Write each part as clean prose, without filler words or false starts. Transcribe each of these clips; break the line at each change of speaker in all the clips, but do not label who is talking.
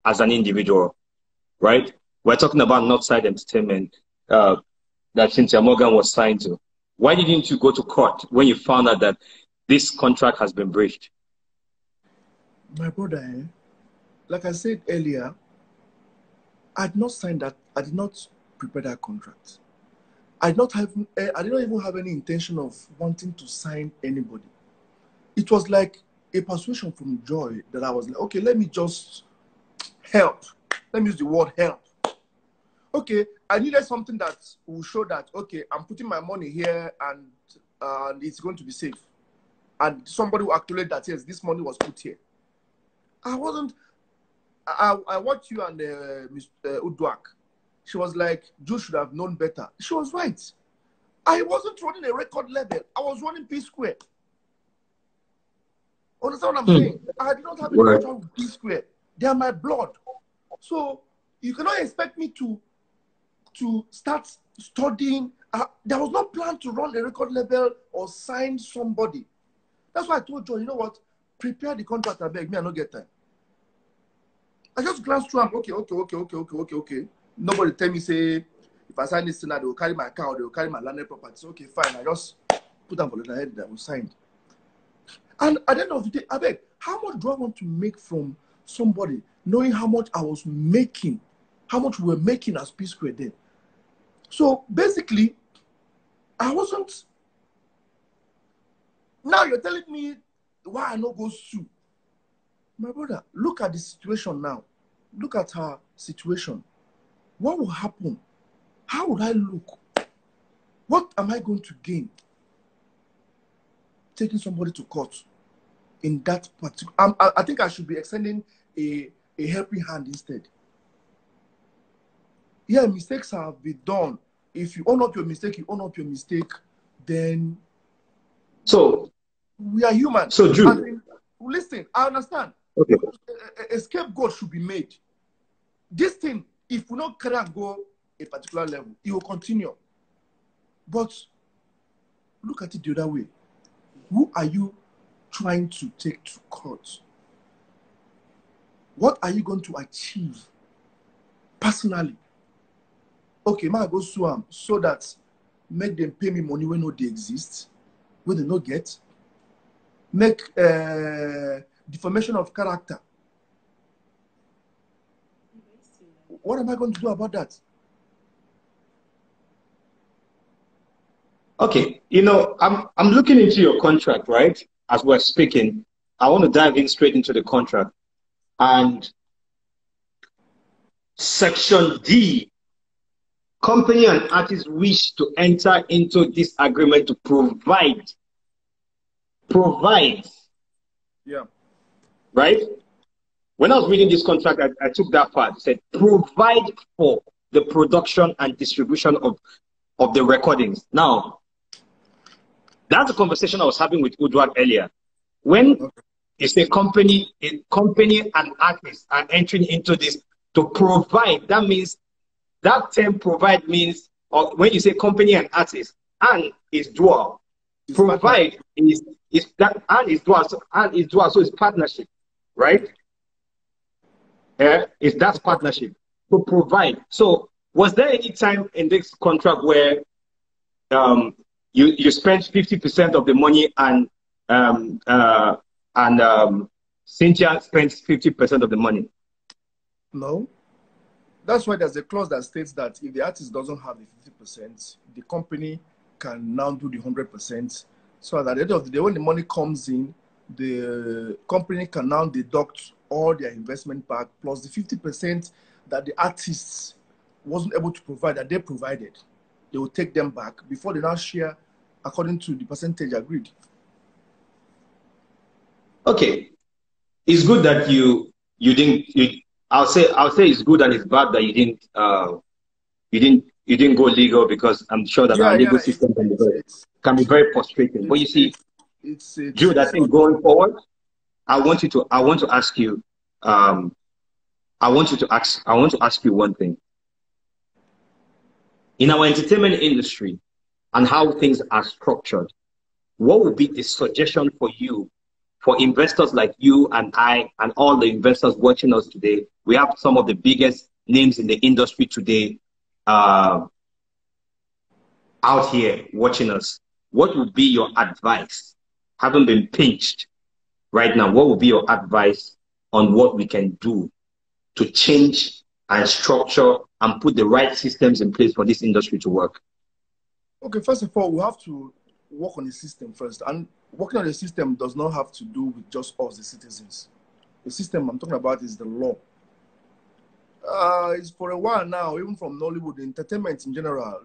as an individual, right? We're talking about Northside Entertainment that Cynthia Morgan was signed to. Why didn't you go to court when you found out that this contract has been breached?
My brother, like I said earlier, I did not sign that. I did not prepare that contract. I did not even have any intention of wanting to sign anybody. It was like a persuasion from Joy that I was like, okay, let me just help. Let me use the word help. Okay, I needed something that will show that, okay, I'm putting my money here and it's going to be safe. And somebody will acknowledge that, yes, this money was put here. I watched you and Ms. Udwak. She was like, Jude should have known better. She was right. I wasn't running a record label. I was running P Square. Understand what I'm saying? I did not have any contract with P Square. They are my blood. So you cannot expect me to start studying. There was no plan to run a record label or sign somebody. That's why I told Joe, you know what? Prepare the contract, I beg. Me, I don't get time. I just glanced through. I'm okay. Nobody tell me, say, if I sign this tonight, they will carry my account, they will carry my landed property. Okay, fine. I just put them for the head that was signed. And at the end of the day, I beg, how much do I want to make from somebody knowing how much I was making, how much we were making as P Square then? So basically, I wasn't. Now you're telling me why I not go sue. My brother, look at the situation now. Look at her situation. What will happen? How would I look? What am I going to gain? Taking somebody to court in that particular. I think I should be extending a helping hand instead. Yeah, mistakes have been done. If you own up your mistake, then
so
we are human.
So Jude,
listen, I understand.
Okay.
A scapegoat should be made. This thing, if we not can go a particular level, it will continue. But look at it the other way. Who are you trying to take to court? What are you going to achieve personally? Okay, ma go sue am so that make them pay me money when no they exist, when they no get. Make defamation of character. What am I going to do about that?
Okay, you know, I'm looking into your contract, right? As we're speaking, I want to dive in straight into the contract. And Section D, company and artists wish to enter into this agreement to provide.
Yeah.
Right? When I was reading this contract, I took that part. It said, provide for the production and distribution of the recordings. Now, that's a conversation I was having with Udwak earlier. When it's a company and artists are entering into this to provide, that means, that term provide means, or when you say company and artist, and is dual. Provide is that, and is dual, so it's partnership, right? Yeah, that's partnership to provide. So was there any time in this contract where you spent 50% of the money and Cynthia spends 50% of the money?
No. That's why there's a clause that states that if the artist doesn't have the 50%, the company can now do the 100%. So at the end of the day, when the money comes in, the company can now deduct all their investment back plus the 50% that the artists wasn't able to provide, that they provided. They will take them back before they now share according to the percentage agreed.
Okay, it's good that you didn't. I'll say it's good and it's bad that you didn't go legal, because I'm sure that our legal system can be very frustrating. But you see, Jude, I think going forward, I want to ask you one thing. In our entertainment industry and how things are structured, what would be the suggestion for you for investors like you and I and all the investors watching us today. We have some of the biggest names in the industry today out here watching us. What would be your advice, having been pinched right now? What would be your advice on what we can do to change and structure and put the right systems in place for this industry to work?
Okay, first of all, we have to work on the system first. And working on the system does not have to do with just us, the citizens. The system I'm talking about is the law. It's for a while now, even from Nollywood, entertainment in general,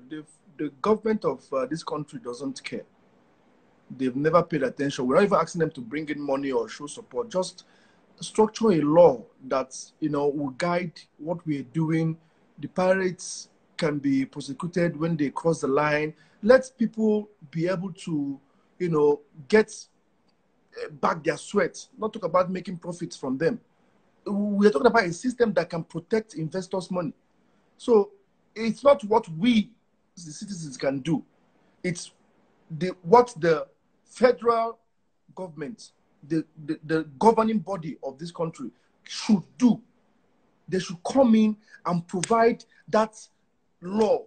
the government of this country doesn't care. They've never paid attention. We're not even asking them to bring in money or show support. Just structure a law that, you know, will guide what we're doing. The pirates can be prosecuted when they cross the line. Let people be able to, you know, get back their sweat. Not talk about making profits from them. We're talking about a system that can protect investors' money. So it's not what we, the citizens, can do. It's what the federal government, the governing body of this country should do. They should come in and provide that law.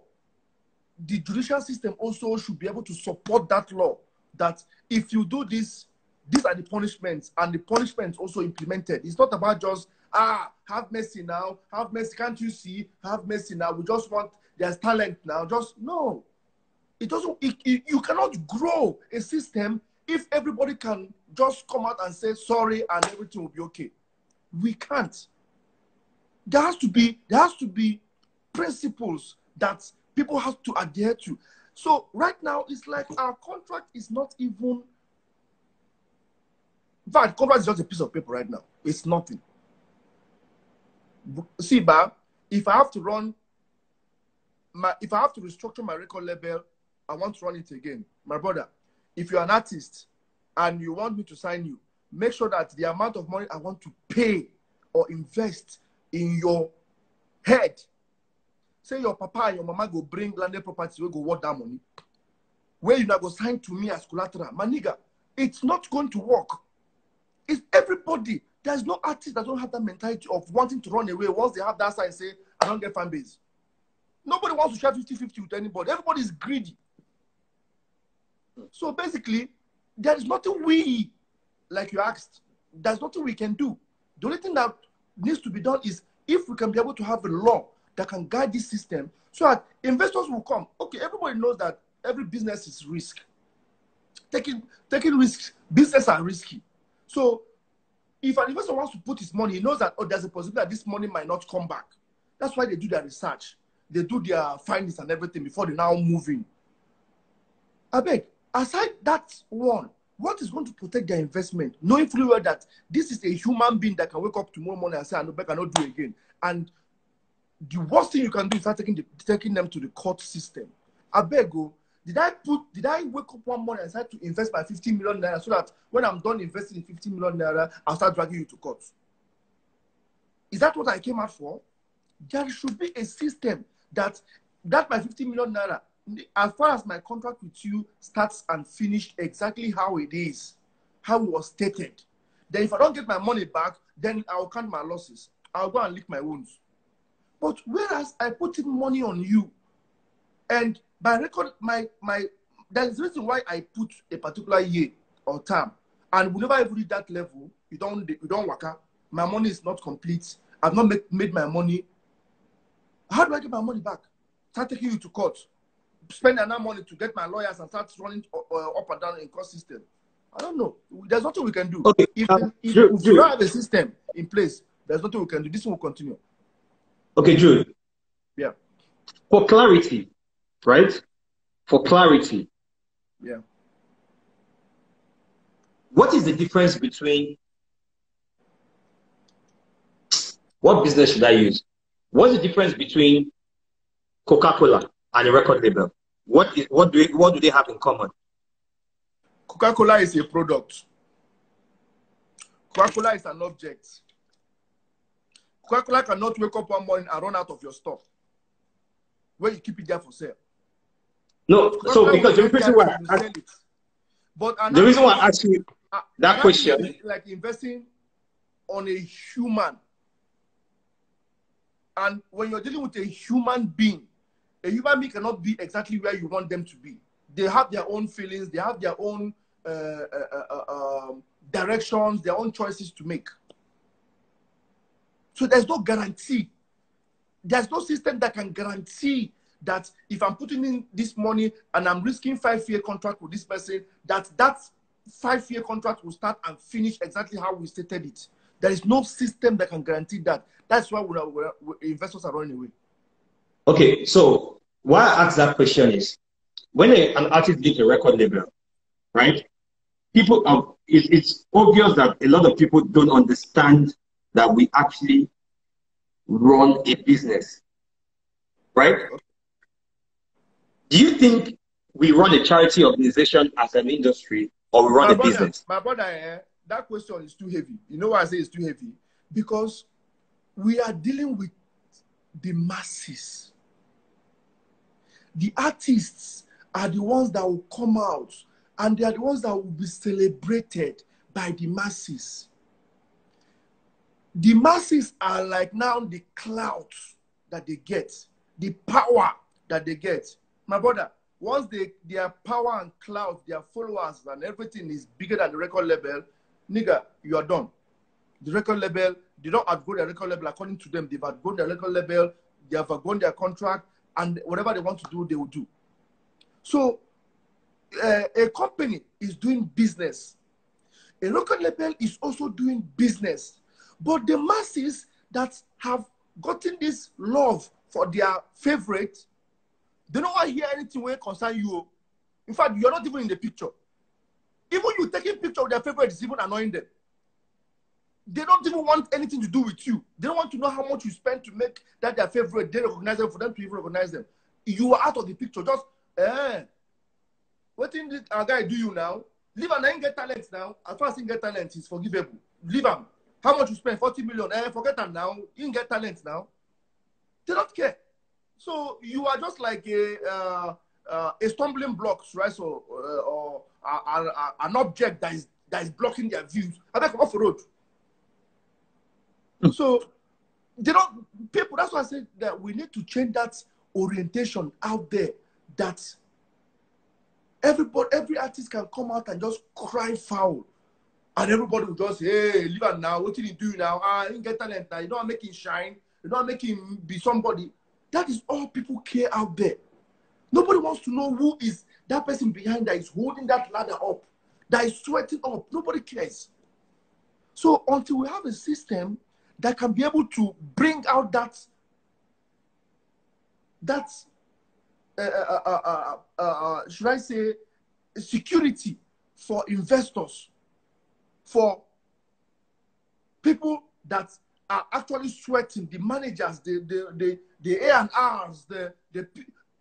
The judicial system also should be able to support that law, that if you do this, these are the punishments, and the punishments also implemented. It's not about just, have mercy now, have mercy, can't you see, have mercy now, we just want, there's talent now, just, no. It doesn't, you cannot grow a system if everybody can just come out and say sorry and everything will be okay. We can't. There has to be principles that people have to adhere to. So right now, it's like our contract is not even, in fact, contract is just a piece of paper right now. It's nothing. See, Ba, if I have to restructure my record label, I want to run it again. My brother, if you're an artist and you want me to sign you, make sure that the amount of money I want to pay or invest in your head, say your papa and your mama go bring landed property, we go work that money, where you now go sign to me as collateral. My nigga, it's not going to work. It's everybody. There's no artist that don't have that mentality of wanting to run away once they have that side and say, I don't get fan base. Nobody wants to share 50-50 with anybody. Everybody is greedy. So basically, there is nothing we, like you asked, there's nothing we can do. The only thing that needs to be done is if we can be able to have a law that can guide this system so that investors will come. Okay, everybody knows that every business is risk. Taking risks, business are risky. So if an investor wants to put his money, he knows that, oh, there's a possibility that this money might not come back. That's why they do their research. They do their findings and everything before they now move in. I beg, aside that one, what is going to protect their investment? Knowing fully well that this is a human being that can wake up tomorrow morning and say, I know better, cannot do it again. And the worst thing you can do is start taking them to the court system. I beg, did I wake up one morning and start to invest my 15 million naira so that when I'm done investing in 15 million naira, I'll start dragging you to court? Is that what I came out for? There should be a system that my 15 million naira, as far as my contract with you starts and finished exactly how it is, how it was stated, then if I don't get my money back, then I'll count my losses. I'll go and lick my wounds. But whereas I put in money on you, and by record, there's a reason why I put a particular year or term, and we never even reach that level. You don't work out. My money is not complete. I've not made my money. How do I get my money back? Start taking you to court, spend enough money to get my lawyers and start running up and down in court system. I don't know. There's nothing we can do.
Okay.
If we don't have a system in place, there's nothing we can do. This will continue.
Okay, Jude.
Yeah.
For clarity, right? For clarity.
Yeah.
What is the difference between, what business should I use? What's the difference between Coca-Cola and a record label? What do they have in common?
Coca-Cola is a product. Coca-Cola is an object. Coca-Cola cannot wake up one morning and run out of your stuff where you keep it there for sale.
No, so because the reason why I asked you, that question,
like investing on a human. And when you're dealing with a human being cannot be exactly where you want them to be. They have their own feelings, they have their own directions, their own choices to make. So there's no guarantee. There's no system that can guarantee that if I'm putting in this money and I'm risking 5-year contract with this person, that 5-year contract will start and finish exactly how we stated it. There is no system that can guarantee that. That's why investors are running away.
Okay, so why I ask that question is, when an artist gets a record label, right? People, it's obvious that a lot of people don't understand that we actually run a business, right? Do you think we run a charity organization as an industry, or we run a business?
My brother, that question is too heavy. You know why I say it's too heavy? Because we are dealing with the masses. The artists are the ones that will come out, and they are the ones that will be celebrated by the masses. The masses are like now the clout that they get, the power that they get. My brother, once their power and clout, their followers and everything is bigger than the record label, nigga, you are done. The record label, they don't outgrow their record label according to them. They've outgrown their record label, they have outgrown their contract, and whatever they want to do, they will do. So, a company is doing business. A record label is also doing business. But the masses that have gotten this love for their favorite, they don't want to hear anything when it concerns you. In fact, you're not even in the picture. Even you taking picture of their favorite is even annoying them. They don't even want anything to do with you. They don't want to know how much you spend to make that their favorite. They recognize them for them to even recognize them. You are out of the picture. Just, what did our guy do you now? Leave him and get talent now. As far as he get talent, he's forgivable. Leave him. How much you spend? 40 million. Forget him now. He can get talent now. They don't care. So you are just like a stumbling block, right? So or an object that is blocking their views. I beg off the road. So they don't people. That's why I said that we need to change that orientation out there. That every artist can come out and just cry foul, and everybody will just say, "Hey, leave him now. What did he do now? He didn't get talent now. You don't make him shine. You don't make him be somebody." That is all people care out there. Nobody wants to know who is that person behind that is holding that ladder up, that is sweating up. Nobody cares. So until we have a system that can be able to bring out should I say, security for investors, for people that are actually sweating, the managers, the A&Rs,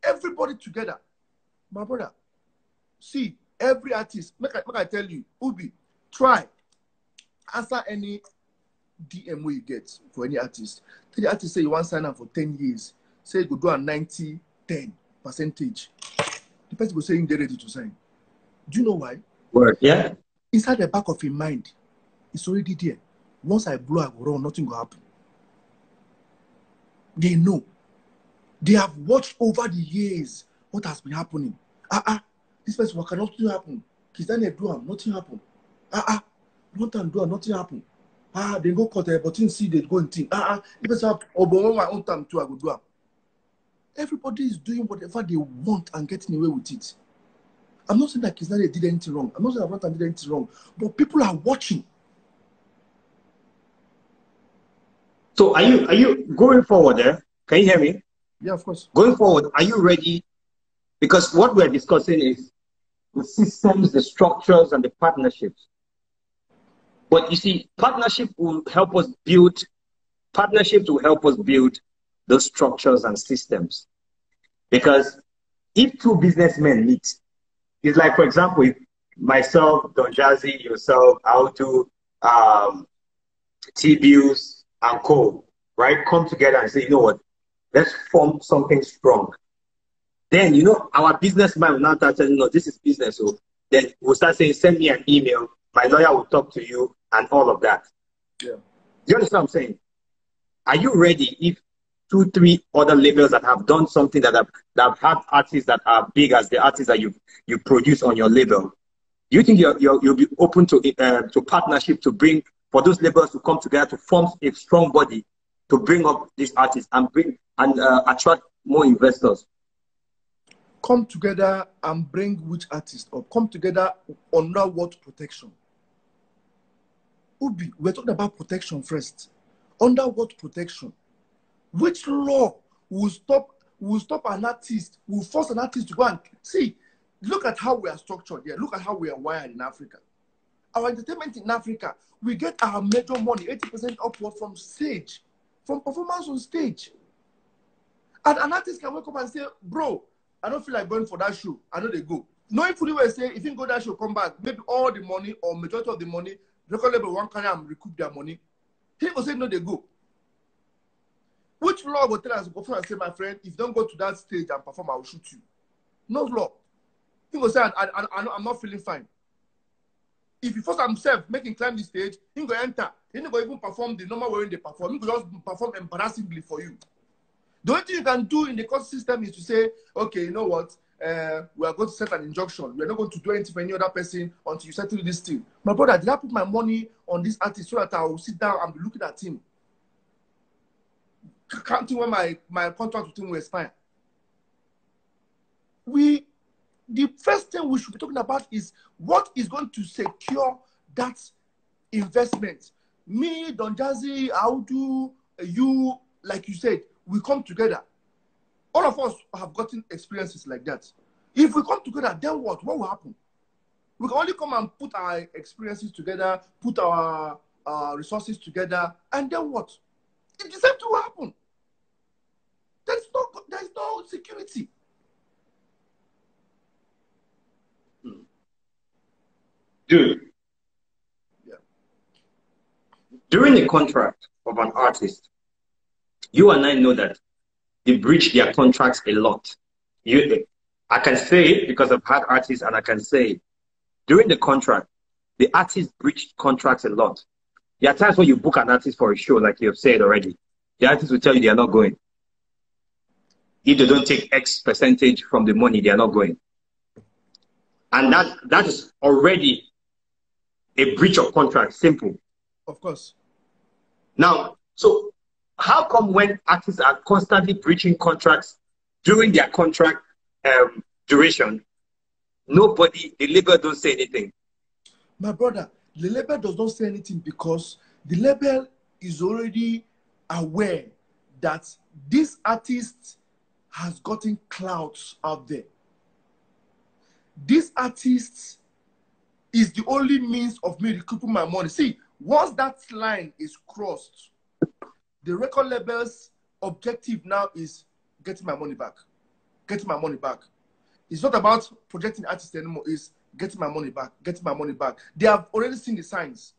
everybody together. My brother, see, every artist, make I tell you, Ubi, try, answer any DM you get for any artist. Tell the artist say you want to sign up for 10 years. Say you go do a 90-10%. The person will say they're ready to sign. Do you know why?
Word, yeah.
Inside the back of your mind, it's already there. Once I blow, I go wrong, nothing will happen. They know. They have watched over the years what has been happening. This person, what cannot happen? Kizane do nothing happen. One time do nothing happen. They go cut but you see they go and think. If it's up, my own time too, I go do. Everybody is doing whatever they want and getting away with it. I'm not saying that Kizane did anything wrong. I'm not saying that did anything wrong. But people are watching.
So are you going forward there? Can you hear me?
Yeah, of course.
Going forward, are you ready? Because what we're discussing is the systems, the structures, and the partnerships. But you see, partnerships will help us build those structures and systems. Because if two businessmen meet, it's like, for example, if myself, Don Jazzy, yourself, I'll do T-Bills and Co, right? Come together and say, you know what? Let's form something strong. Then, you know, our businessman will now start saying, no, this is business. So then we'll start saying, send me an email. my lawyer will talk to you, and all of that.
Yeah.
You understand what I'm saying? Are you ready if 2, 3 other labels that have done something that have had artists that are big as the artists that you produce on your label? Do you think you'll be open to partnership to bring for those labels to come together to form a strong body to bring up these artists and attract more investors?
Come together and bring which artist up? Come together under what protection? Ubi, we're talking about protection first. Under what protection? Which law will stop an artist, will force an artist to go and see? Look at how we are structured here. Look at how we are wired in Africa. Our entertainment in Africa, we get our major money, 80% upward from stage, from performance on stage. And an artist can wake up and say, bro, I don't feel like going for that show. I know they go. Knowing fully well, say, if you go that show, come back, maybe all the money or majority of the money, record label one carry and recoup their money. He will say, no, they go. Which law will tell us, go and say, my friend, if you don't go to that stage and perform, I will shoot you? No law. He will say, I'm not feeling fine. If he force himself, make him climb the stage, he will enter. He will even perform the normal way they perform. He will just perform embarrassingly for you. The only thing you can do in the court system is to say, okay, you know what? We are going to set an injunction. We are not going to do anything for any other person until you settle this thing. My brother, did I put my money on this artist so that I will sit down and be looking at him? Counting when my contract with him will expire. The first thing we should be talking about is what is going to secure that investment. Me, Don Jazzy, Audu, you, like you said, we come together. All of us have gotten experiences like that. If we come together, then what? What will happen? We can only come and put our experiences together, put our resources together, and then what? The same thing will happen. There's no security.
Dude,
yeah.
During the contract of an artist, you and I know that they breach their contracts a lot. I can say it because I've had artists, and I can say during the contract, the artists breached contracts a lot. There are times when you book an artist for a show, like you have said already, the artist will tell you they are not going. If they don't take X percentage from the money, they are not going. And that is already a breach of contract, simple.
Of course.
Now, so how come when artists are constantly breaching contracts during their contract duration, the label don't say anything?
My brother, the label does not say anything because the label is already aware that this artist has gotten clouds out there. This artist is the only means of me recouping my money. See, once that line is crossed, the record label's objective now is getting my money back. Getting my money back. It's not about projecting artists anymore. It's getting my money back. Getting my money back. They have already seen the signs.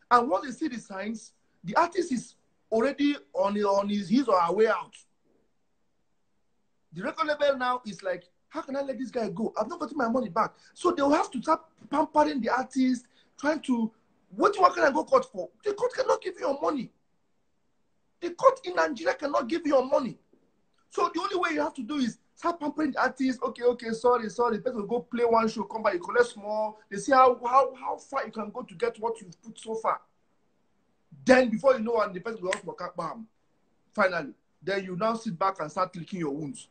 And once they see the signs, the artist is already on his or her way out. The record label now is like, how can I let this guy go? I've not gotten my money back. So they'll have to start pampering the artist, trying to, what can I go court for? The court cannot give you your money. The court in Nigeria cannot give you your money. So the only way you have to do is start pampering the artist. Okay, sorry. The person will go play one show, come back, you collect small. They see how far you can go to get what you've put so far. Then before you know, and the person will also work out, bam. Finally, then you now sit back and start licking your wounds.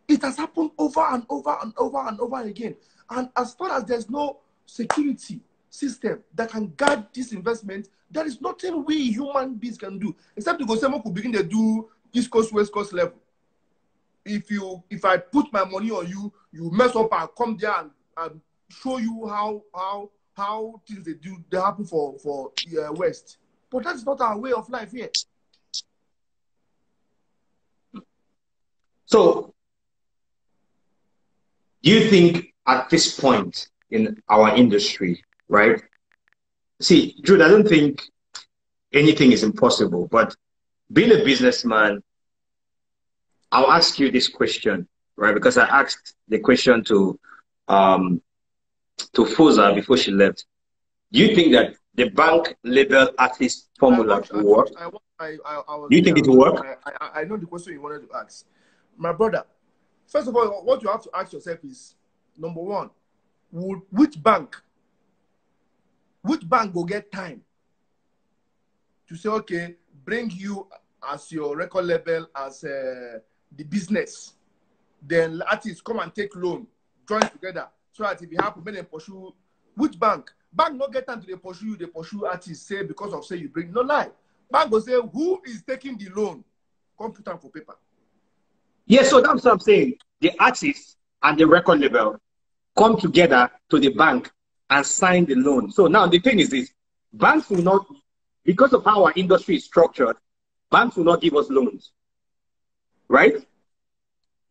It has happened over and over and over and over again. And as far as there's no security system that can guard this investment, there is nothing we human beings can do. Except to go, someone could begin to do East Coast, West Coast level. If I put my money on you, you mess up, I'll come there and show you how things they happen for West. But that's not our way of life here.
So, do you think at this point in our industry, right? See, Jude, I don't think anything is impossible, but being a businessman, I'll ask you this question, right? Because I asked the question to to Fosa before she left. Do you think that the bank label artist formula will work? Do you think it will work?
I know the question you wanted to ask. My brother, first of all, what you have to ask yourself is, number one, which bank will get time to say, okay, bring you as your record label as the business, then artists come and take loan, join together, so that if you have to make them pursue, which bank not get time to pursue you, they pursue artists, say because of say you bring, no lie. Bank will say, who is taking the loan? Come put down for paper.
Yeah, so that's what I'm saying. The artists and the record label come together to the bank and sign the loan. So now the thing is this, banks will not, because of how our industry is structured, banks will not give us loans, right?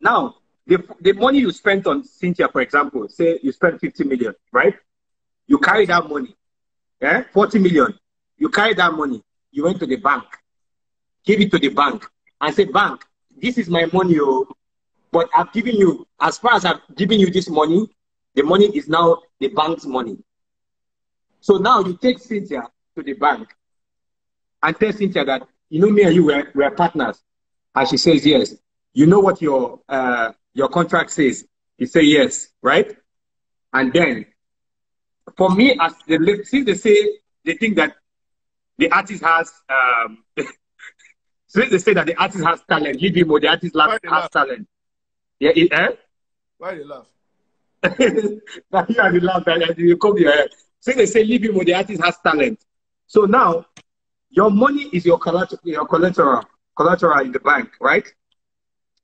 Now, the money you spent on Cynthia, for example, say you spent 50 million, right? You carry that money, 40 million. You carry that money, you went to the bank, give it to the bank, and say, bank, this is my money, but I've given you, as far as I've given you this money, the money is now the bank's money. So now you take Cynthia to the bank and tell Cynthia that, you know, me and you, we're partners. And she says, yes. You know what your contract says? You say yes, right? And then, for me, as since they say, they think that the artist has, since they say that the artist has talent, leave him or the artist has talent. Yeah,
Why they laugh?
Now you are the laugh and you come here. Since they say leave him or the artist has talent. So now, your money is your collateral in the bank, right?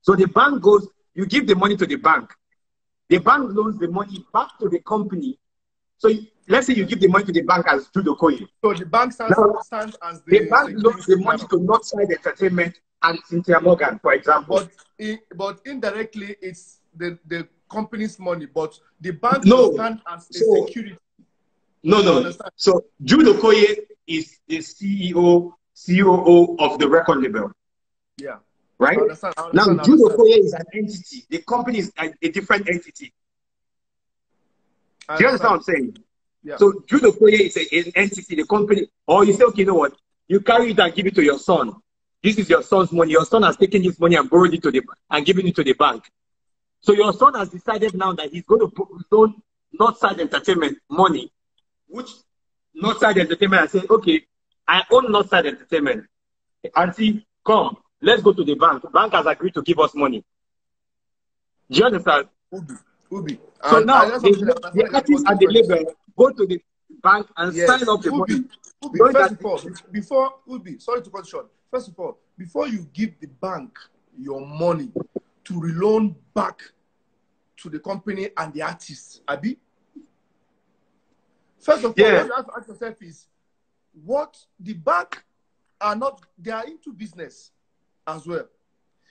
So the bank goes, you give the money to the bank. The bank loans the money back to the company. So let's say you give the money to the bank as Jude Okoye.
So the bank stands as
the bank loans the money to Northside Entertainment and Cynthia Morgan, for example.
But indirectly, it's the company's money, but the bank stands as a security.
No. So Jude Okoye is the CEO, COO of the record label.
Yeah.
Right?
I understand.
Now, Jude Okoye is an entity. The company is a different entity. Do you understand what I'm saying?
Yeah.
So Jude Okoye is an entity, the company. Or you say, okay, you know what? You carry it and give it to your son. This is your son's money. Your son has taken this money and borrowed it and given it to the bank. So your son has decided now that he's going to loan Northside Entertainment money, which Northside Entertainment has said, okay, I own Northside Entertainment. Auntie, come, let's go to the bank. The bank has agreed to give us money. Do you understand?
Ubi.
So now the artists and the label go to the bank and sign up the money.
First of all, sorry to cut short. First of all, before you give the bank your money to reloan back to the company and the artists, Abi, first of all, what you have to ask yourself is, what the bank are not, they are into business as well.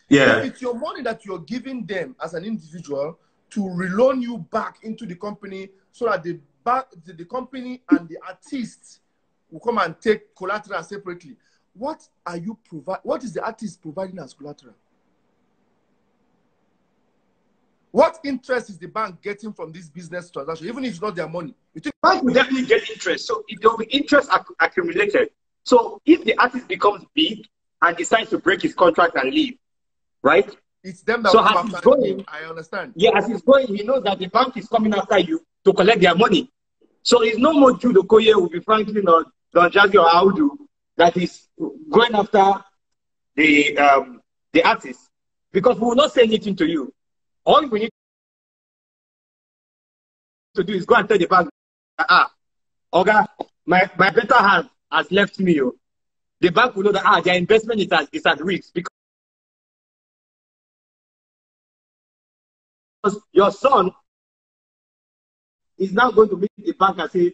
Yeah.
If it's your money that you're giving them as an individual to reloan you back into the company so that the company and the artist will come and take collateral separately. What is the artist providing as collateral? What interest is the bank getting from this business transaction, even if it's not their money? You think
the bank will definitely get interest. So if there will be interest accumulated. So if the artist becomes big and decides to break his contract and leave, right?
It's them that
so
will come after
going,
him. I understand.
Yeah, as he's going, he knows that the bank is coming after you to collect their money. So it's no more Jude Okoye will be Franklin or Don Jazzy or Audu that is going after the artist, because we will not say anything to you. All we need to do is go and tell the bank, Oga, my better hand has left me. The bank will know that their investment is at risk, because your son is now going to meet the bank and say,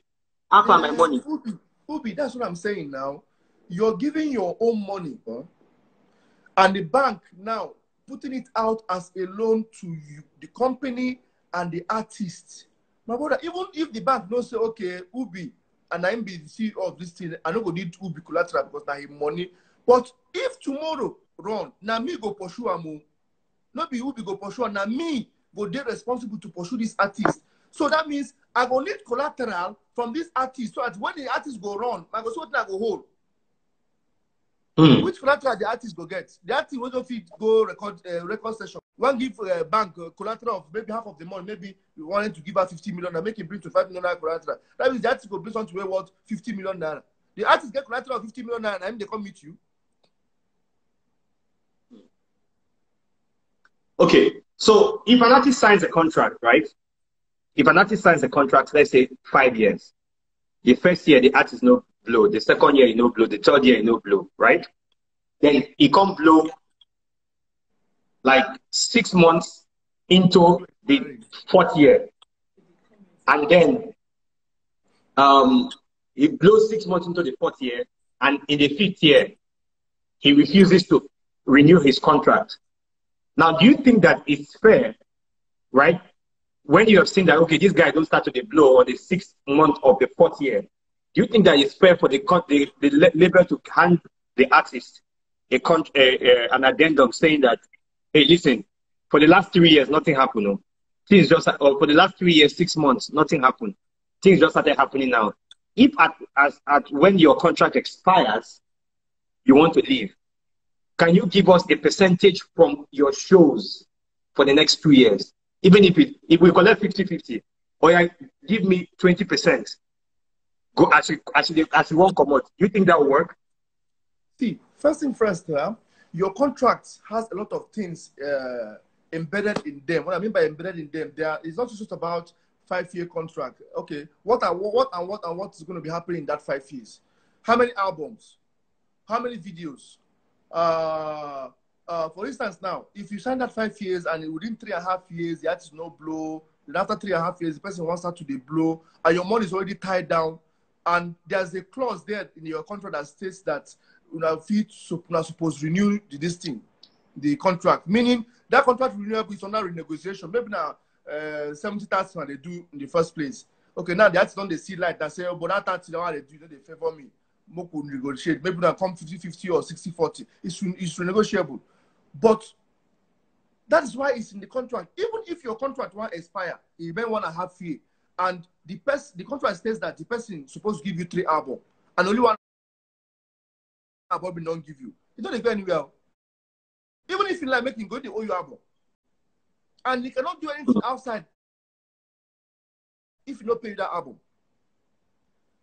after my money.
Ubi, that's what I'm saying now. You're giving your own money, and the bank now putting it out as a loan to you, the company and the artist. My brother, even if the bank don't say, okay, Ubi, and I'm the CEO of this thing, I don't go need Ubi collateral because I have money. But if tomorrow run, now me go pursue amu, not be Ubi go pursue, now me go they responsible to pursue this artist. So that means I go need collateral from this artist. So that when the artist go run, I go so I go hold. Which collateral the artist go get? The artist will go fit go record session. One give bank collateral of maybe half of the money. Maybe we wanted to give her 50 million and make him bring to 5 million collateral. That means the artist go bring something worth 50 million naira. The artist get collateral of 50 million naira and they come meet you.
Okay, so if an artist signs a contract, right? If an artist signs a contract, let's say 5 years, the first year the artist no blow, the second year he no blow, the third year he no blow, right? Then he come blow like 6 months into the fourth year, and then he blows 6 months into the fourth year, and in the fifth year he refuses to renew his contract. Now, do you think that it's fair, right? When you have seen that, okay, this guy don't start to the blow on the 6th month of the fourth year, do you think that it's fair for the label to hand the artist an addendum saying that, hey, listen, for the last 3 years, nothing happened. No? Things just, or for the last 3 years, 6 months, nothing happened. Things just started happening now. If when your contract expires, you want to leave, can you give us a percentage from your shows for the next 2 years? Even if we collect 50-50, or yeah, give me 20%. Go as you won't come out. Do you think that will work?
See, first thing first, your contract has a lot of things embedded in them. What I mean by embedded in them, it's not just about 5-year contract. Okay, what is going to be happening in that 5 years? How many albums? How many videos? For instance, now, if you sign that 5 years and within 3.5 years, the artist no blow, then after 3.5 years, the person wants start to the blow, and your money is already tied down, and there's a clause there in your contract that states that you're not supposed to renew this thing, the contract, meaning that contract renewal is under renegotiation. Maybe now 70,000 they do in the first place. Okay, now the artist don't they see light and say, oh, but that 30 now they do, they favor me. More could negotiate. Maybe now come 50-50 or 60-40. It's renegotiable. But that is why it's in the contract. Even if your contract will expire, you may 1.5 years, and the contract says that the person is supposed to give you 3 albums, and only 1 album will not give you. It don't go anywhere. Even if you like making good, they owe you album. And you cannot do anything outside if you don't pay that album.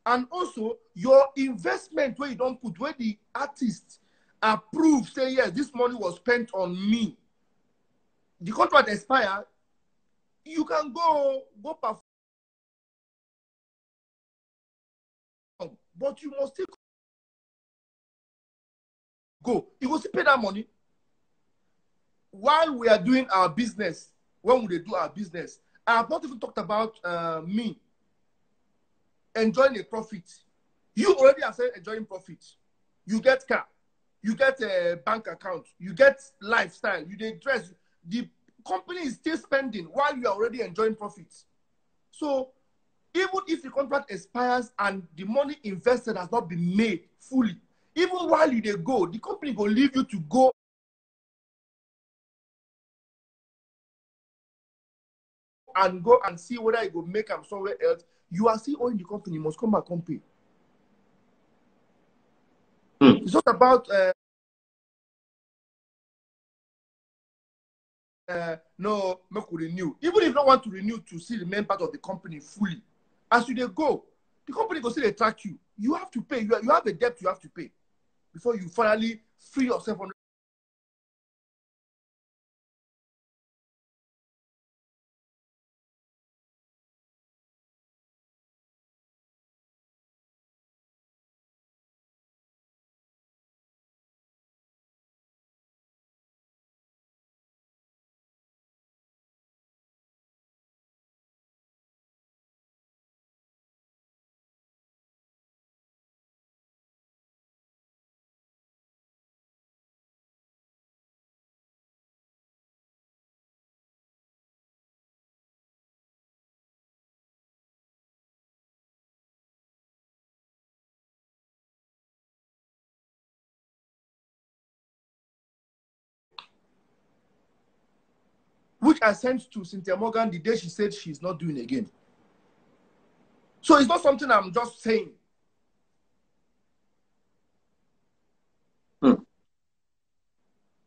And also, your investment where you don't put, where the artist approve, say, yes, this money was spent on me. The contract expire, you can go perform. But you must still go. You will still pay that money. While we are doing our business, when we do our business, I have not even talked about me enjoying a profit. You already are saying enjoying profit. You get car, you get a bank account, you get lifestyle, you get dress. The company is still spending while you are already enjoying profits. So even if the contract expires and the money invested has not been made fully, even while you go, the company will leave you to go and see whether you go make them somewhere else. You are still owing the company. You must come back and pay. It's not about no, make we renew. Even if you don't want to renew to see the main part of the company fully, as you go, the company will still track you. You have to pay. You have a debt you have to pay before you finally free yourself from. Which I sent to Cynthia Morgan the day she said she's not doing again. So it's not something I'm just saying.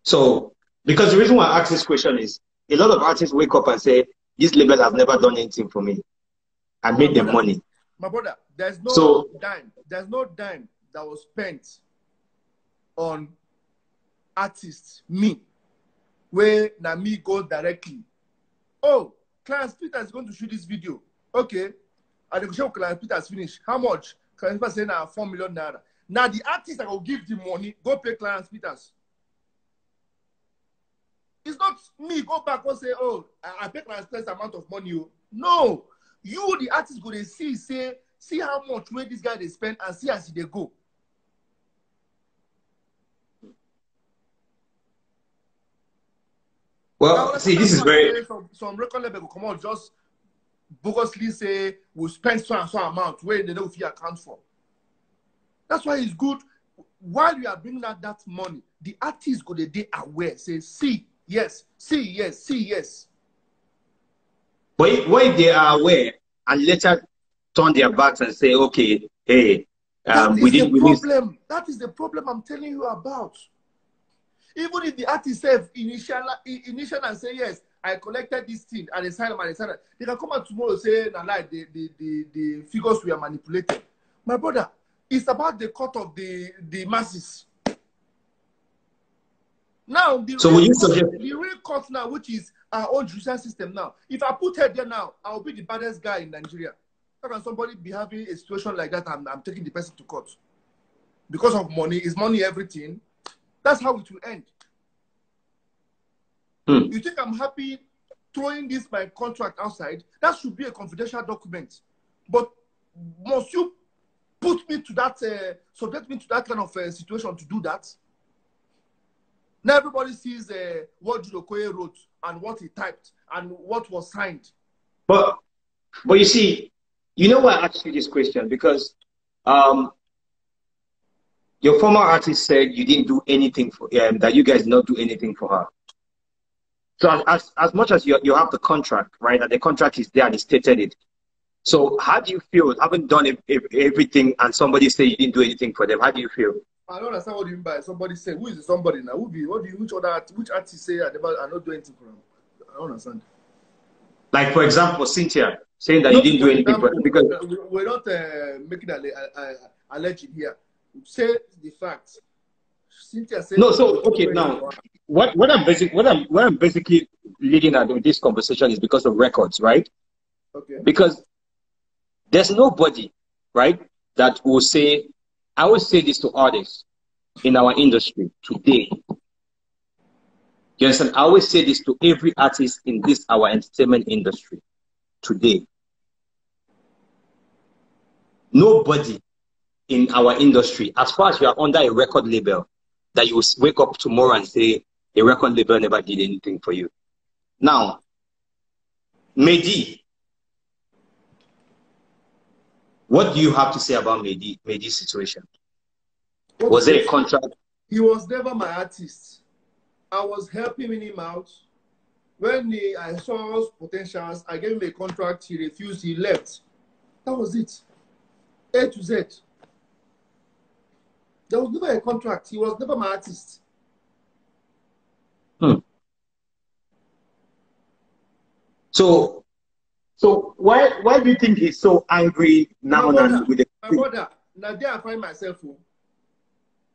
So, because the reason why I ask this question is, a lot of artists wake up and say, this label has never done anything for me. I made them money.
My brother, there's no dime that was spent on artists, me, where now me go directly. Oh, Clarence Peters is going to shoot this video. Okay. And the show Clarence Peters finish. How much? Clarence Peters say now 4 million naira. Now the artist that will give the money, go pay Clarence Peters. It's not me go back and say, oh, I pay Clarence Peters amount of money. No. You, the artist, go to see how much where this guy they spend and see as they go.
Well, now, see, this is very...
Some record label will come out just bogusly say, we'll spend so and so amount where they know if you account for. That's why it's good. While you are bringing out that money, the artist go the day aware, say, see, yes, see, yes, see, yes.
But if they are aware and later turn their backs and say, okay, hey, we didn't release...
That is the problem I'm telling you about. Even if the artist says initial and say, yes, I collected this thing and they sign them, they can come out tomorrow and say, nah, like, the figures we are manipulated. My brother, it's about the cut of the masses. Now, the real cut now, which is our own judicial system now. If I put her there now, I'll be the baddest guy in Nigeria. How can somebody be having a situation like that? I'm taking the person to court. Because of money, is money everything? That's how it will end. You think I'm happy throwing this my contract outside? That should be a confidential document. But must you put me to that, subject me to that kind of situation to do that? Now everybody sees what Jude Okoye wrote and what he typed and what was signed.
But you see, you know why I asked you this question? Because your former artist said you didn't do anything for that you guys did not do anything for her. So as much as you have the contract, right, and the contract is there and it stated it. So how do you feel having done everything and somebody say you didn't do anything for them? How do you feel?
I don't understand what you mean by somebody say. Who is the somebody now? Which artist say I not do anything for them? I don't understand.
Like for example, Cynthia saying that you didn't do anything for them because
we're not making alleged here. Say the facts. Cynthia said
no. So okay, now what I'm basically leading at with this conversation is because of records, right?
Okay.
Because there's nobody, right, that will say. I would say this to artists in our industry today. You understand? I always say this to every artist in this our entertainment industry today. Nobody in our industry, as far as you are under a record label, that you will wake up tomorrow and say a record label never did anything for you. Now, Mehdi, what do you have to say about Mehdi's situation? Was there a contract?
He was never my artist. I was helping him out. When I saw his potentials, I gave him a contract. He refused. He left. That was it. A to Z. There was never a contract. He was never my artist.
So why do you think he's so angry now?
My brother, now there I find myself.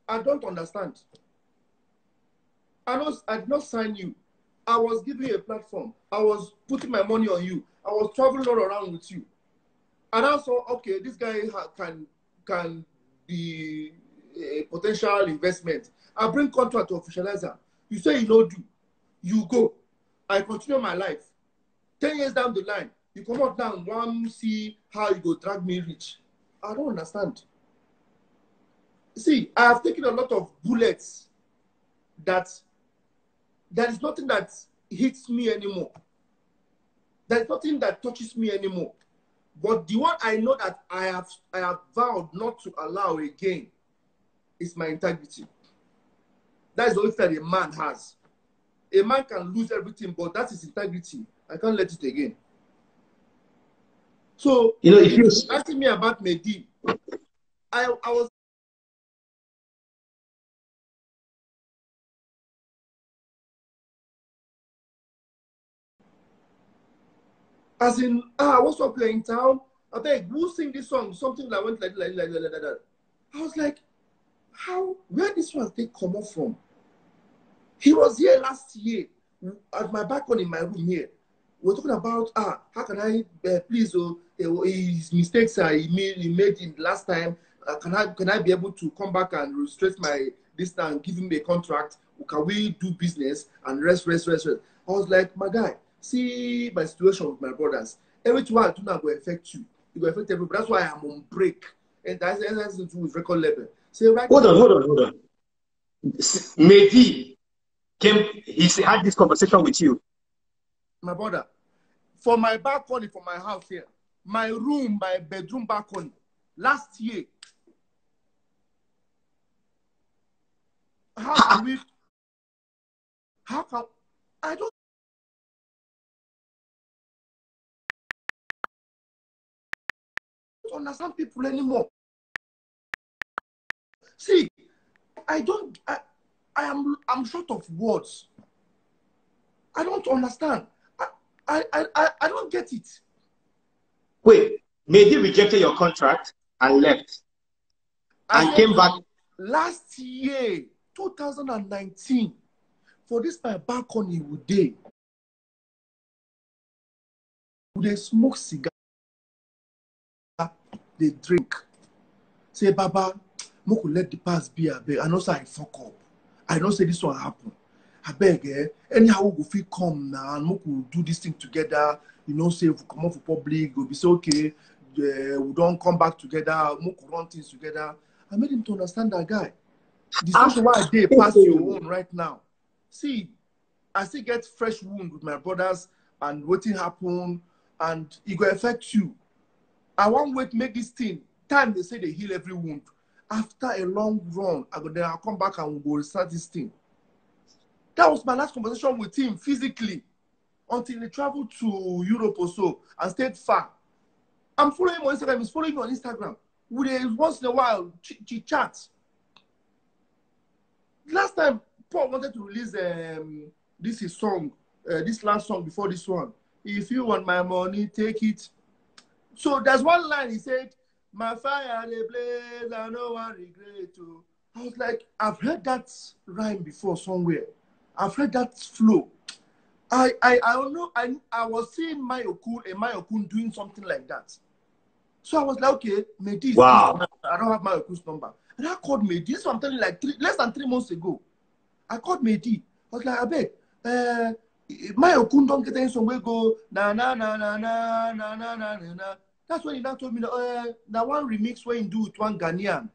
I don't understand. I did not sign you. I was giving you a platform. I was putting my money on you. I was traveling all around with you. And I saw, okay, this guy can be a potential investment. I bring contract to officializer. You say you don't do. You go. I continue my life. 10 years down the line, you come out now and want to see how you go drag me rich. I don't understand. See, I have taken a lot of bullets that there is nothing that hits me anymore. There is nothing that touches me anymore. But the one I know that I have vowed not to allow again is my integrity. That is the only thing that a man has. A man can lose everything, but that is integrity. I can't let it again. So,
you know, if you
asking me about Mehdi, I was as in, what's up playing town? I beg, who sing this song? Something that went like that. I was like, how? Where this one take come up from? He was here last year at my balcony in my room here. We're talking about how can I please his mistakes he made in last time. Can I be able to come back and restrain my this and give him a contract? Can we do business and rest? I was like, my guy, see my situation with my brothers. Everything I do now will affect you. It will affect everybody. That's why I'm on break. And that's to do with record level. So right
hold
now,
on. Mehdi he had this conversation with you.
my brother, for my balcony, for my house here, my room, my bedroom balcony, last year. How can I don't understand people anymore. See, I'm short of words. I don't understand. I don't get it.
Wait, Mehdi rejected your contract and left and came back
Last year, 2019, for this my balcony would they smoke cigar, they drink. Say, Baba, Moku let the past be a beg. I know say I fuck up. I know say this one happen. I beg, anyhow we go feel come now and Moku do this thing together. You know, say if we come up for public, we'll be so okay. We don't come back together. Moku run things together. I made him to understand that guy. The situation why they pass your own right now. See, I still get fresh wound with my brothers and waiting happen and it will affect you. I won't wait make this thing. Time they say they heal every wound. After a long run, I'll come back and we'll restart this thing. That was my last conversation with him physically until he traveled to Europe or so and stayed far. I'm following him on Instagram. He's following me on Instagram. Once in a while, chat. Last time, Paul wanted to release this song, this last song before this one. If you want my money, take it. So there's one line he said, my fire they blaze, I no one regret to. I was like, I've heard that rhyme before somewhere. I've heard that flow. I don't know. I was seeing Mayokun doing something like that. So I was like, okay, Mehdi is
wow.
I don't have Mayokun's number. And I called Mehdi. This is what I'm telling you, like less than 3 months ago. I called Mehdi. I was like, I beg, Mayokun don't get any somewhere go, na. That's when he now told me that one remix where he do with one Ghanaian.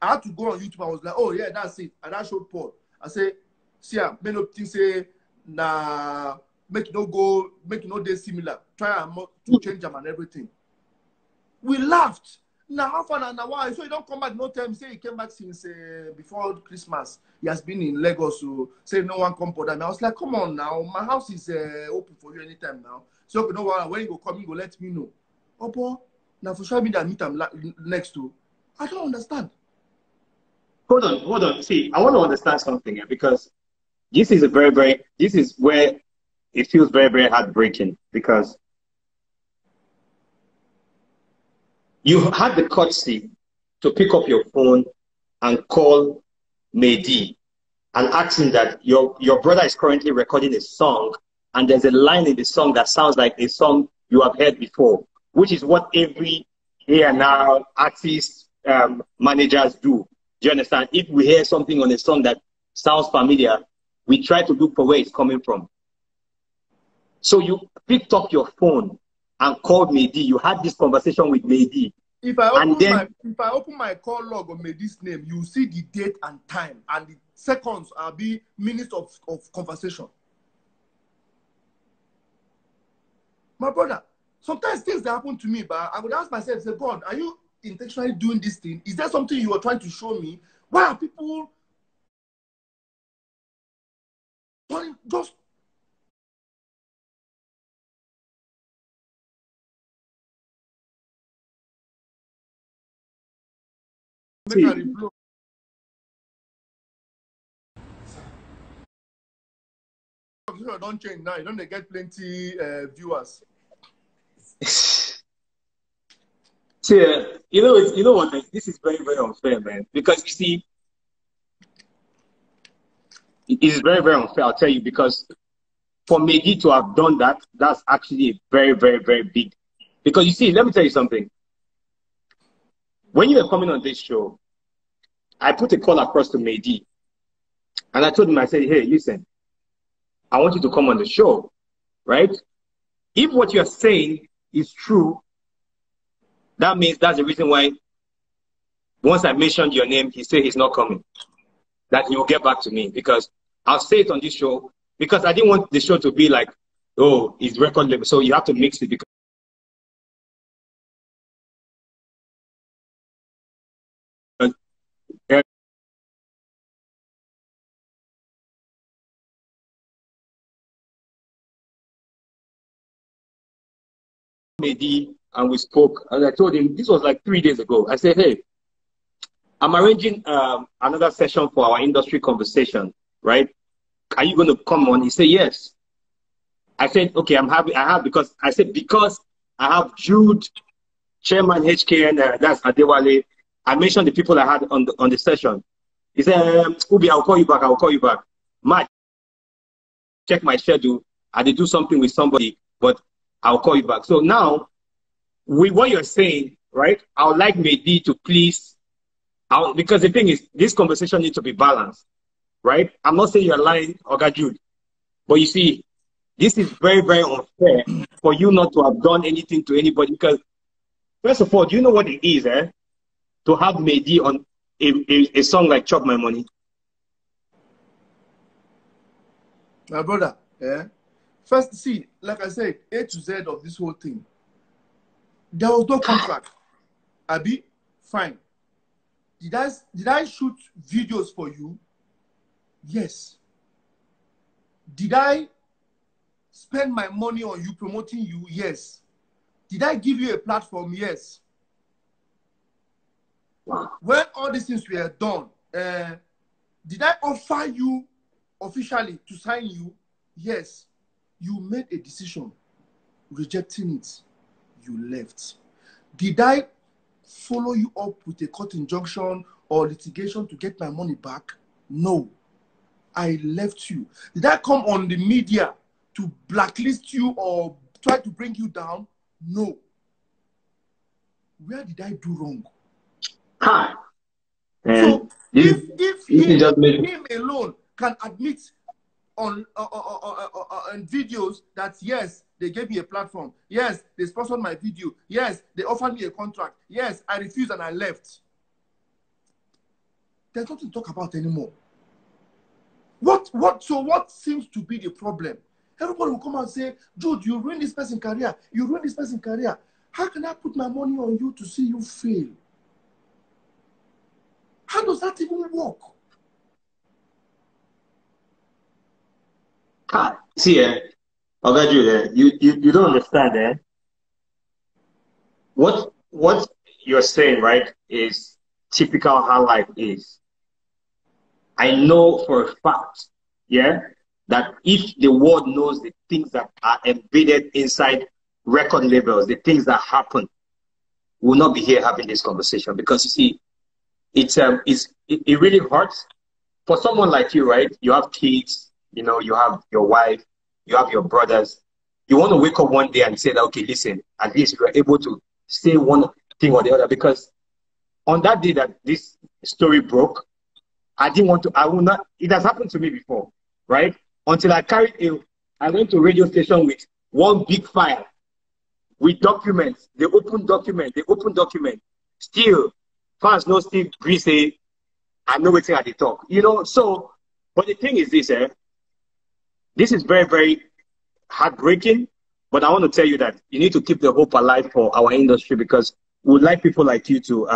I had to go on YouTube. I was like, oh yeah, that's it. And I showed Paul. I say, see, many of things say, nah, make it no day similar. Try to change them and everything. We laughed. Now how far now why? So he don't come back no time. Say he came back since before Christmas. He has been in Lagos, so say no one come for that. I was like, come on now, my house is open for you anytime now. So you know what? When you go come, you go let me know. Oh boy, now for sure me that meet him next to. I don't understand.
Hold on. See, I want to understand something here because this is this is where it feels very, very heartbreaking because you had the courtesy to pick up your phone and call Mehdi and ask him that your brother is currently recording a song and there's a line in the song that sounds like a song you have heard before, which is what every here now artists, managers do. Do you understand? If we hear something on a song that sounds familiar, we try to look for where it's coming from. So you picked up your phone and called Mehdi. You had this conversation with Mehdi.
If I open my call log on Mehdi's name, you see the date and time, and the seconds will be minutes of conversation. My brother, sometimes things that happen to me, but I would ask myself, say, God, are you intentionally doing this thing? Is there something you are trying to show me? Why are people just make a reply. Don't change now. You don't get plenty viewers.
See, you know what? This is very, very unfair, man. Because you see, it is very, very unfair. I'll tell you, because for Mehdi to have done that, that's actually very, very, very big. Because you see, let me tell you something. When you were coming on this show, I put a call across to Mehdi, and I told him, I said, hey, listen, I want you to come on the show, right? If what you're saying is true, that means that's the reason why once I mentioned your name, he said he's not coming, that he will get back to me, because I'll say it on this show, because I didn't want the show to be like, oh, it's record label, so you have to mix it, because Mehdi, and we spoke, and I told him, this was like 3 days ago. I said, hey, I'm arranging another session for our industry conversation, right? Are you going to come on? He said, yes. I said, okay, I'm happy. Because I have Jude, Chairman HKN, that's Adewale. I mentioned the people I had on the session. He said, Ubi, I'll call you back. Matt, check my schedule. I did do something with somebody, but I'll call you back. So now, with what you're saying, right, I would like Mehdi to please, because the thing is, this conversation needs to be balanced, right? I'm not saying you're lying, Oga Jude, but you see, this is very, very unfair for you not to have done anything to anybody, because, first of all, do you know what it is, to have Mehdi on a song like Chop My Money?
My brother, first, see, like I said, A to Z of this whole thing. There was no contract. Abi, fine. Did I shoot videos for you? Yes. Did I spend my money on you, promoting you? Yes. Did I give you a platform? Yes. When all these things were done, did I offer you officially to sign you? Yes. You made a decision, rejecting it. You left. Did I follow you up with a court injunction or litigation to get my money back? No. I left you. Did I come on the media to blacklist you or try to bring you down? No. Where did I do wrong?
Hi.
So if him alone can admit on videos that yes, they gave me a platform, yes, they sponsored my video, yes, they offered me a contract, yes, I refused and I left. There's nothing to talk about anymore. So what seems to be the problem? Everybody will come and say, Jude, you ruined this person's career. You ruined this person's career. How can I put my money on you to see you fail? How does that even work?
See, Oga Jude, you don't understand, What you're saying, right, is typical how life is. I know for a fact, that if the world knows the things that are embedded inside record labels, the things that happen, we'll not be here having this conversation. Because you see, it really hurts for someone like you, right? You have kids, you have your wife, you have your brothers. You want to wake up one day and say that, okay, listen, at least you are able to say one thing or the other. Because on that day that this story broke, I will not, it has happened to me before, right? Until I went to a radio station with one big file with documents, the open document. Still, fans no still agree say, I know what's at the talk. So, but the thing is this, this is very, very heartbreaking, but I want to tell you that you need to keep the hope alive for our industry, because we would like people like you to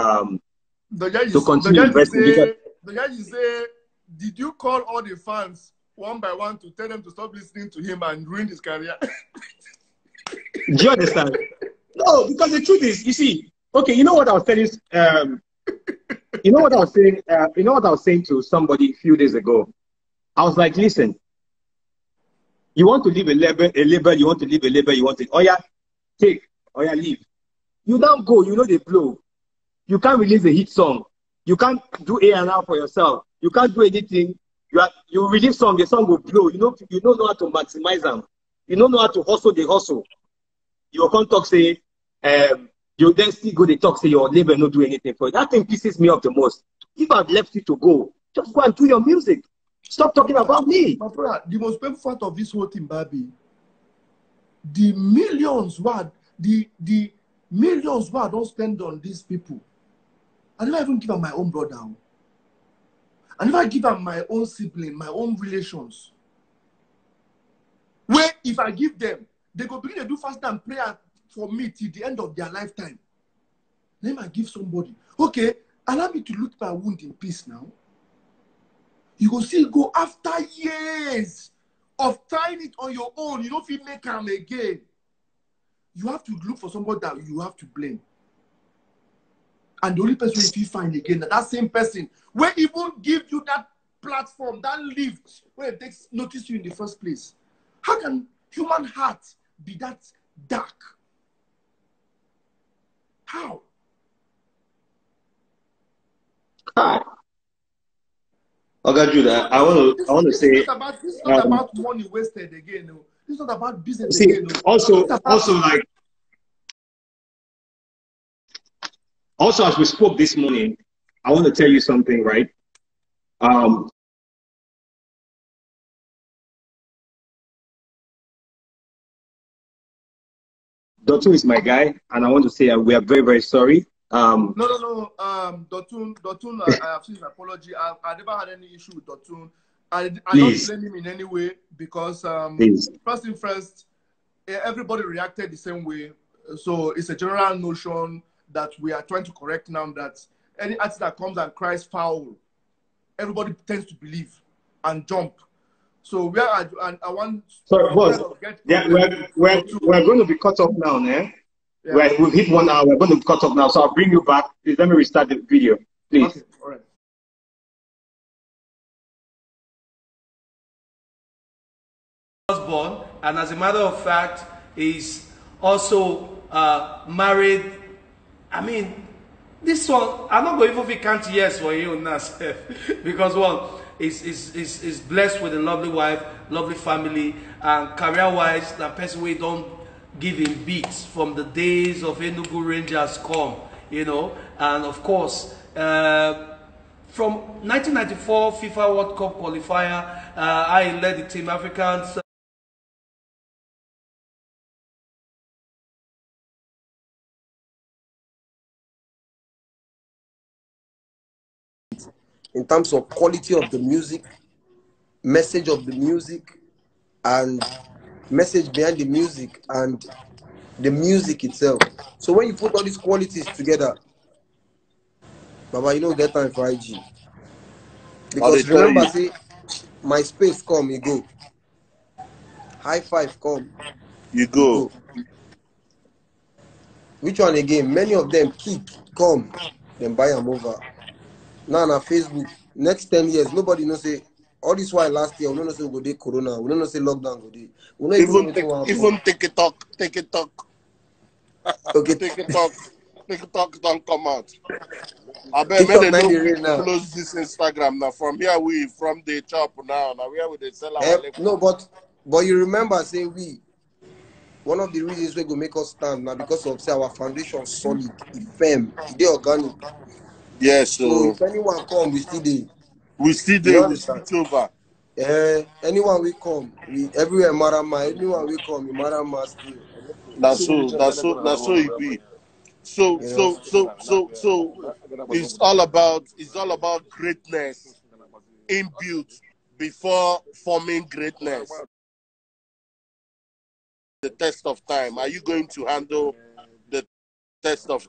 continue investing.
The guy you say, did you call all the fans one by one to tell them to stop listening to him and ruin his career?
Do you understand? No, because the truth is, you see, okay, you know what I was telling You know what I was saying? You know what I was saying to somebody a few days ago? I was like, listen, you want to leave a label, you want to leave a label, you want to, oh yeah, take, oh yeah, leave. You don't go, you know they blow. You can't release a hit song. You can't do A&R for yourself. You can't do anything. You release song, the song will blow. You don't know how to maximize them. You don't know how to hustle the hustle. You can't talk, say, you then still go, they talk, say your label not do anything for you. That thing pisses me off the most. If I've left you to go, just go and do your music. Stop talking about me.
My brother, the most painful part of this whole thing, Babi, the millions the millions I don't spend on these people. I never even give them my own brother. I never give them my own sibling, my own relations. Where if I give them, they go begin to do fast and prayer for me till the end of their lifetime. Then I give somebody. Okay, allow me to look my wound in peace now. You go see go after years of trying it on your own. You don't feel make them again. You have to look for somebody that you have to blame. And the only person if you find again, that same person will even give you that platform, that lift, where it takes notice you in the first place. How can human heart be that dark? How?
Hi. Okay, Jude, I want to say
this is not about money wasted again. No. This is not about business
see,
again. No.
also as we spoke this morning, I want to tell you something, right? Dotun is my guy, and I want to say we are very, very sorry.
No. Dotun, I have seen his apology. I never had any issue with Dotun. I don't blame him in any way because first thing first, everybody reacted the same way. So it's a general notion that we are trying to correct now that any artist that comes and cries foul, everybody tends to believe and jump. So I want.
Sorry, boss. Yeah, we're going to be cut off now, eh? Yeah. We've hit 1 hour. We're going to be cut off now. So I'll bring you back. Please let me restart the video, please.
Okay. All right.
Born, and as a matter of fact, is also married. I mean, this one I'm not going to count yes for you now, because one is blessed with a lovely wife, lovely family, and career-wise, the person we don't give him beats from the days of Enugu Rangers come, you know, and of course. From 1994 FIFA World Cup qualifier, I led the Team Africans.
In terms of quality of the music, message of the music, and message behind the music, and the music itself. So when you put all these qualities together, Baba, you don't get time for IG. Because remember, say, my space come, you go. High five come,
you go.
Which one again? Many of them kick, come, then buy them over. Now on Facebook, next 10 years, nobody knows say all this while last year, we don't know say we go dey corona, we don't know say lockdown go dey. We don't
even TikTok. Okay, TikTok don't come out. I bet many no close this Instagram now. From here from the shop now. Now where would they sell our
no, but you remember say one of the reasons we go make us stand now because of say our foundation solid, firm, they organic.
Yes,
so if anyone come, we still there.
We switch over.
Anyone we come, we everywhere Marama. Anyone we come, we Marama still.
That's so it be. So it's all about greatness inbuilt before forming greatness. The test of time. Are you going to handle the test of